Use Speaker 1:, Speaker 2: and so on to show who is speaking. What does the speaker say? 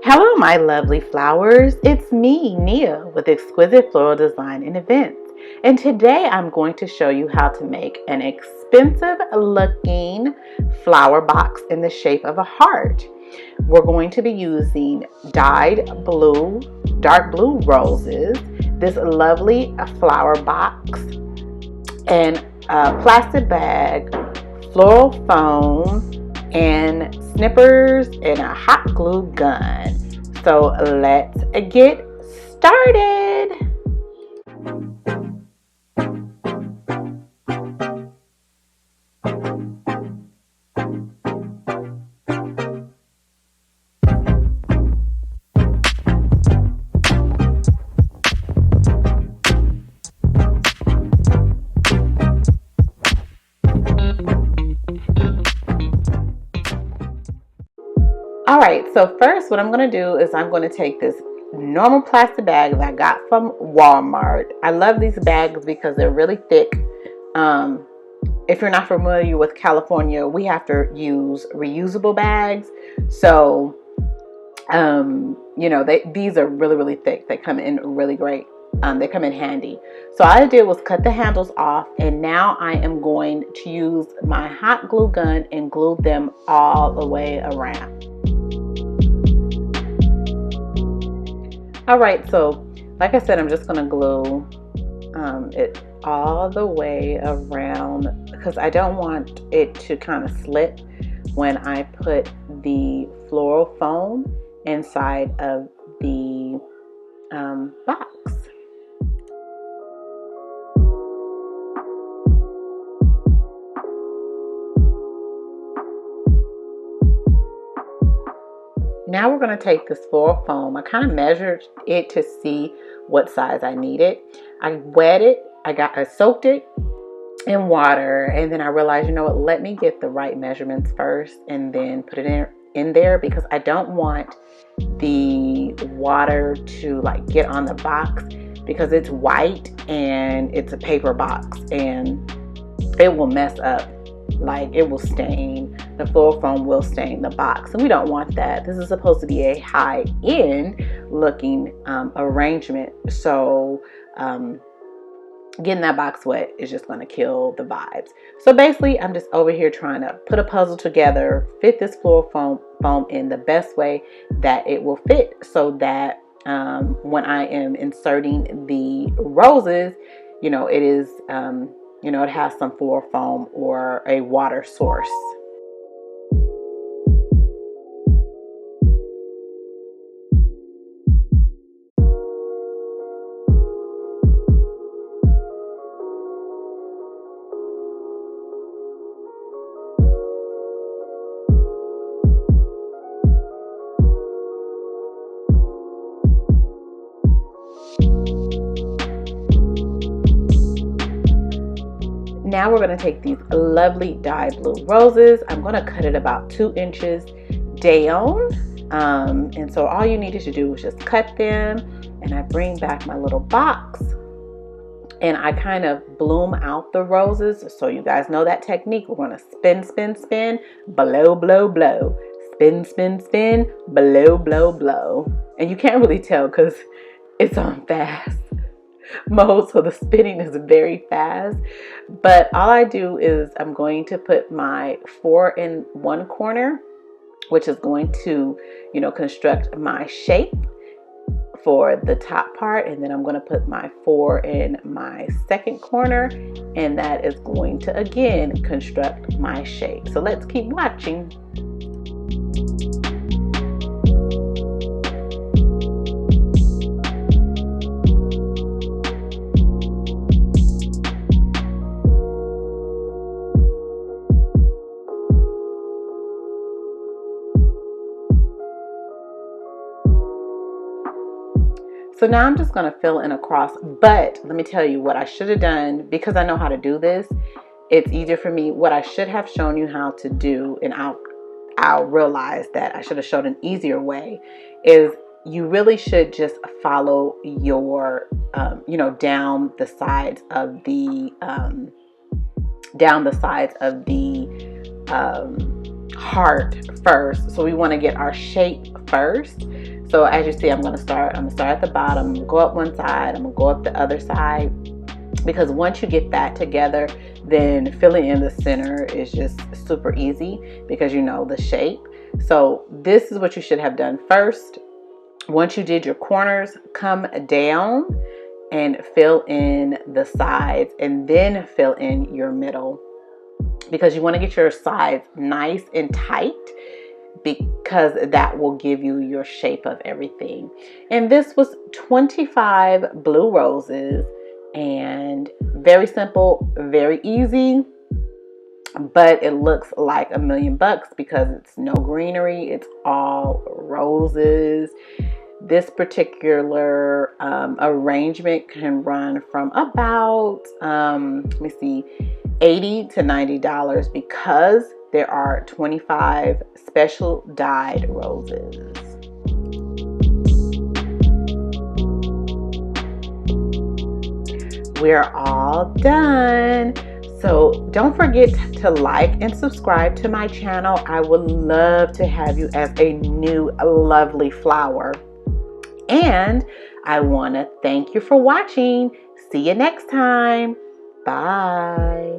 Speaker 1: Hello, my lovely flowers. It's me, Nia, with Exquisite Floral Design and Events. And today I'm going to show you how to make an expensive looking flower box in the shape of a heart. We're going to be using dyed blue, dark blue roses, this lovely flower box, and a plastic bag, floral foam, and snippers, and a hot glue gun. So let's get started. All right, so first what I'm going to do is I'm going to take this normal plastic bag that I got from Walmart. I love these bags because they're really thick. If you're not familiar with California, we have to use reusable bags. So, these are really, really thick. They come in really great. They come in handy. So all I did was cut the handles off, and now I am going to use my hot glue gun and glue them all the way around. All right, so like I said, I'm just gonna glue it all the way around because I don't want it to kind of slip when I put the floral foam inside of the box. Now we're going to take this floral foam. I kind of measured it to see what size I needed. I wet it. I soaked it in water, and then I realized, you know what, let me get the right measurements first and then put it in there because I don't want the water to like get on the box because it's white and it's a paper box and it will mess up. Like it will stain, the floral foam will stain the box, and we don't want that. This is supposed to be a high-end looking arrangement, so getting that box wet is just going to kill the vibes. So basically I'm just over here trying to put a puzzle together, fit this floral foam in the best way that it will fit, so that when I am inserting the roses, it is it has some floral foam or a water source. Now we're going to take these lovely dyed blue roses. I'm going to cut it about 2 inches down. And so all you needed to do was just cut them. And I bring back my little box and I kind of bloom out the roses. So you guys know that technique. We're going to spin, spin, spin, blow, blow, blow. Spin, spin, spin, blow, blow, blow. And you can't really tell because it's on fast mode, so the spinning is very fast. But all I do is I'm going to put my 4 in one corner, which is going to, construct my shape for the top part, and then I'm going to put my 4 in my second corner, and that is going to again construct my shape. So let's keep watching. So now I'm just going to fill in across, but let me tell you what I should have done, because I know how to do this. It's easier for me. What I should have shown you how to do, and I'll realize that I should have showed an easier way, is you really should just follow your, down the sides of the heart first. So we want to get our shape first. So as you see, I'm gonna start at the bottom, go up one side, I'm gonna go up the other side, because once you get that together, then filling in the center is just super easy because you know the shape. So this is what you should have done first. Once you did your corners, come down and fill in the sides, and then fill in your middle, because you want to get your sides nice and tight, because that will give you your shape of everything. And this was 25 blue roses, and very simple, very easy, but it looks like $1,000,000 because it's no greenery, it's all roses. This particular arrangement can run from about let me see, $80 to $90, because there are 25 special dyed roses. We're all done. So don't forget to like and subscribe to my channel. I would love to have you as a new lovely flower. And I want to thank you for watching. See you next time. Bye.